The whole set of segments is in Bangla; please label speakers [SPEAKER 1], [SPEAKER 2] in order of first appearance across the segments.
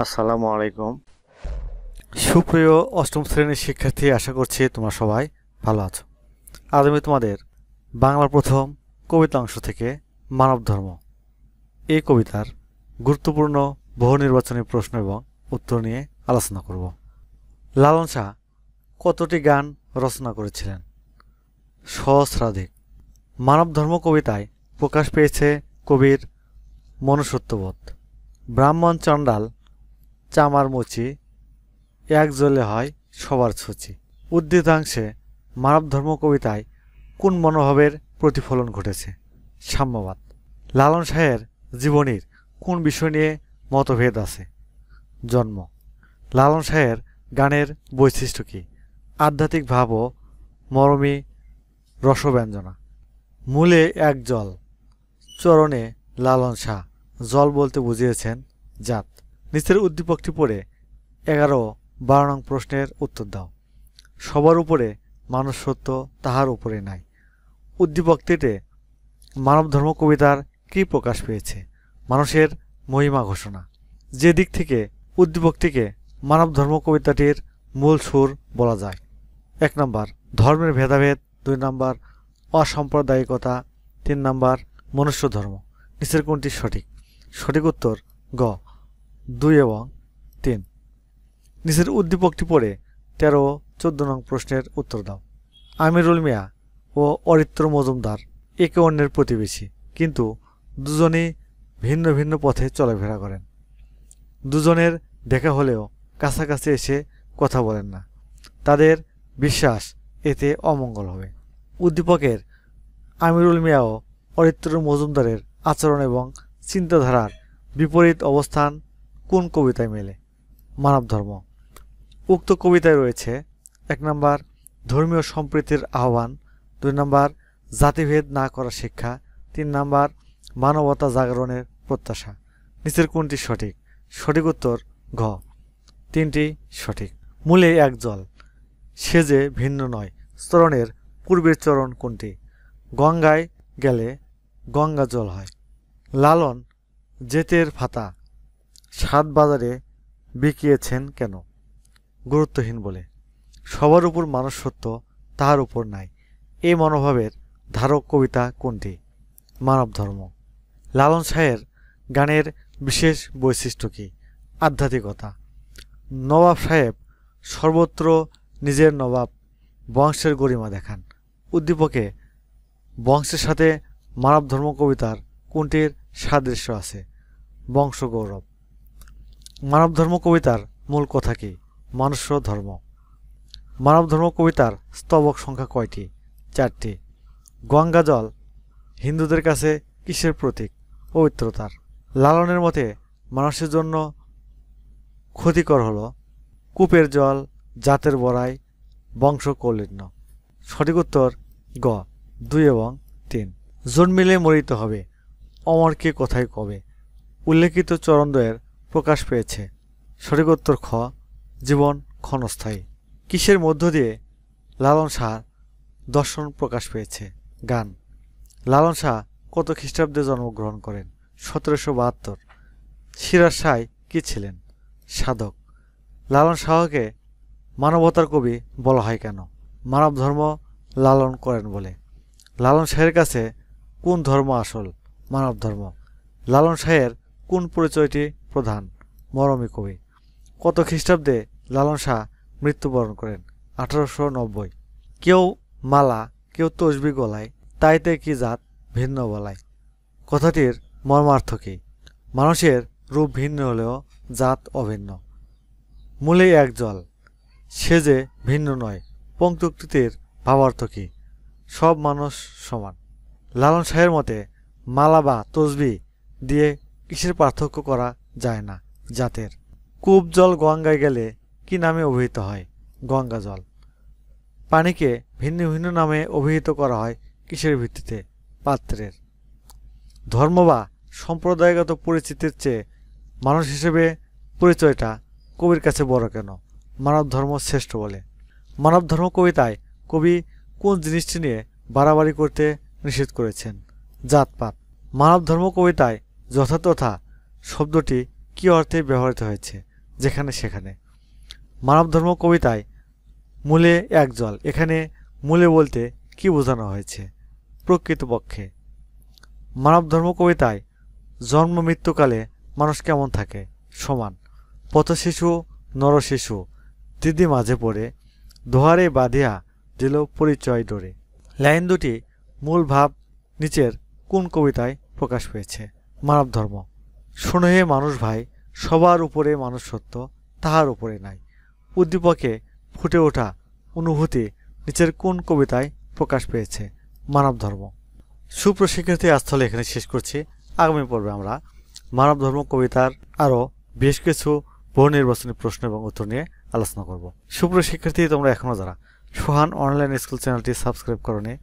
[SPEAKER 1] আসসালামু আলাইকুম। সুপ্রিয় অষ্টম শ্রেণীর শিক্ষার্থী, আশা করছি তোমরা সবাই ভালো আছো। আজ আমি তোমাদের বাংলার প্রথম কবিতা অংশ থেকে মানব ধর্ম এই কবিতার গুরুত্বপূর্ণ বহু নির্বাচনী প্রশ্ন এবং উত্তর নিয়ে আলোচনা করব। লালন শাহ কতটি গান রচনা করেছিলেন? সহস্রাধিক। মানব ধর্ম কবিতায় প্রকাশ পেয়েছে কবির মনুষ্যত্ববোধ। ব্রাহ্মণ চণ্ডাল চামার মুচি, এক জ্বলে হয় সবার ছুচি। উদ্ধৃতাংশে মানব ধর্ম কবিতায় কোন মনোভাবের প্রতিফলন ঘটেছে? সাম্যবাদ। লালন শাহের জীবনীর কোন বিষয় নিয়ে মতভেদ আছে? জন্ম। লালন শাহের গানের বৈশিষ্ট্য কী? আধ্যাত্মিক ভাব ও মরমী রসব্যঞ্জনা। মূলে এক জল, চরণে লালন শাহ। জল বলতে বুঝিয়েছেন জাত। নিচের উদ্দীপকটি পড়ে 11-12 নং প্রশ্নের উত্তর দাও। সবার উপরে মানুষ সত্য, তাহার উপরে নাই। উদ্দীপকটিতে মানব ধর্ম কবিতার কী প্রকাশ পেয়েছে? মানুষের মহিমা ঘোষণা। যে দিক থেকে উদ্দীপকটিকে মানব ধর্ম কবিতাটির মূল সুর বলা যায়: 1 নম্বর ধর্মের ভেদাভেদ, 2 নম্বর অসাম্প্রদায়িকতা, 3 নম্বর মনুষ্য ধর্ম। নিচের কোনটি সঠিক? সঠিক উত্তর গ, 2 এবং 3। নিচের উদ্দীপকটি পড়ে 13-14 নং প্রশ্নের উত্তর দাও। আমিরুল মিয়া ও অরিত্র মজুমদার একে অন্যের প্রতিবেশী, কিন্তু দুজনেই ভিন্ন ভিন্ন পথে চলাফেরা করেন। দুজনের দেখা হলেও কাছাকাছি এসে কথা বলেন না। তাদের বিশ্বাস এতে অমঙ্গল হবে। উদ্দীপকের আমিরুল মিয়া ও অরিত্র মজুমদারের আচরণ এবং চিন্তাধারার বিপরীত অবস্থান কোন কবিতায় মেলে? মানব ধর্ম। উক্ত কবিতায় রয়েছে: 1 নম্বর ধর্মীয় সম্প্রীতির আহ্বান, 2 নম্বর জাতিভেদ না করার শিক্ষা, 3 নম্বর মানবতা জাগরণের প্রত্যাশা। নিচের কোনটি সঠিক? সঠিক উত্তর ঘ, 3টি সঠিক। মূলে এক জল, সে যে ভিন্ন নয়। চরণের পূর্বের চরণ কোনটি? গঙ্গায় গেলে গঙ্গা জল হয়। লালন জেতের ফাতা 7 বাজারে বিকিয়েছেন কেন? গুরুত্বহীন বলে। সবার উপর মানুষ সত্য, তাহার উপর নাই। এই মনোভাবের ধারক কবিতা কোনটি? মানব ধর্ম। লালন শাহের গানের বিশেষ বৈশিষ্ট্য কী? আধ্যাত্মিকতা। নবাব সাহেব সর্বত্র নিজের নবাব বংশের গরিমা দেখান। উদ্দীপকে বংশের সাথে মানব ধর্ম কবিতার কোনটির সাদৃশ্য আছে? বংশগৌরব। মানব ধর্ম কবিতার মূল কথা কি? মনুষ্য ধর্ম। মানব ধর্ম কবিতার স্তবক সংখ্যা কয়টি? 4টি। গঙ্গা জল হিন্দুদের কাছে কিসের প্রতীক? পবিত্রতার। লালনের মতে মানুষের জন্য ক্ষতিকর হল কূপের জল, জাতের বড়াই, বংশ কৌলীন্য। সঠিক উত্তর গ, 2 এবং 3। জন্মিলে মরিতে হবে, অমরকে কোথায় কবে? উল্লেখিত চরণদ্বয়ের প্রকাশ পেয়েছে। সঠিক উত্তর খ, জীবন ক্ষণস্থায়ী। কিসের মধ্য দিয়ে লালন শাহ দর্শন প্রকাশ পেয়েছে? গান। লালন শাহ কত খ্রিস্টাব্দে জন্মগ্রহণ করেন? 1772। সিরাজ শাহ কি ছিলেন? সাধক। লালন শাহকে মানবতার কবি বলা হয় কেন? মানব ধর্ম লালন করেন বলে। লালন শাহের কাছে কোন ধর্ম আসল? মানব ধর্ম। লালন শাহের কোন পরিচয়টি প্রধান? মরমী কবি। কত খ্রিস্টাব্দে লালন শাহ মৃত্যুবরণ করেন? 1890। কেউ মালা, কেউ তসবি গলায়, তাইতে কি জাত ভিন্ন বলায়। কথাটির মর্মার্থ কী? মানুষের রূপ ভিন্ন হলেও জাত অভিন্ন। মূলে এক জল, সে যে ভিন্ন নয়। পঙ্ক্তুক্তির ভাবার্থ কী? সব মানুষ সমান। লালন শাহের মতে মালা বা তসবি দিয়ে কিসের পার্থক্য করা যায় না? জাতের। কূপ জল গঙ্গায় গেলে কি নামে অভিহিত হয়? গঙ্গা জল। পানিকে ভিন্ন ভিন্ন নামে অভিহিত করা হয় কিসের ভিত্তিতে? পাত্রের। ধর্ম বা সম্প্রদায়গত পরিচিতির চেয়ে মানুষ হিসেবে পরিচয়টা কবির কাছে বড় কেন? মানব ধর্ম শ্রেষ্ঠ বলে। মানব ধর্ম কবিতায় কবি কোন জিনিসটি নিয়ে বাড়াবাড়ি করতে নিষেধ করেছেন? জাতপাত। মানব ধর্ম কবিতায় যথাতথা শব্দটি কী অর্থে ব্যবহৃত হয়েছে যেখানে সেখানে। মানবধর্ম কবিতায় মূলে এক জল, এখানে মূলে বলতে কি বোঝানো হয়েছে প্রকৃতপক্ষে? মানবধর্ম কবিতায় জন্ম মৃত্যুকালে মানুষ কেমন থাকে? সমান। পথশিশু নরশিশু দিদি মাঝে পড়ে, দোহারে বাঁধিয়া দিল পরিচয় ডোরে। লাইন দুটি মূল ভাব নিচের কোন কবিতায় প্রকাশ পেয়েছে? মানবধর্ম। শোনো হে মানুষ ভাই, সবার উপরে মানুষ সত্য, তাহার উপরে নাই। উদ্দীপকে ফুটে ওঠা অনুভূতি নিচের কোন কবিতায় প্রকাশ পেয়েছে? মানবধর্ম। সুপ্রশিক্ষার্থী, আজ তাহলে এখানে শেষ করছি। আগামী পর্বে আমরা মানবধর্ম কবিতার আরও বেশ কিছু বহু নির্বাচনী প্রশ্ন এবং উত্তর নিয়ে আলোচনা করব। সুপ্রশিক্ষার্থী, তোমরা এখনও যারা সোহান অনলাইন স্কুল চ্যানেলটি সাবস্ক্রাইব করোনি,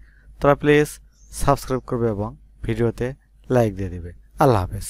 [SPEAKER 1] তারা প্লিজ সাবস্ক্রাইব করবে এবং ভিডিওতে লাইক দিয়ে দেবে। আল্লাহ হাফেজ।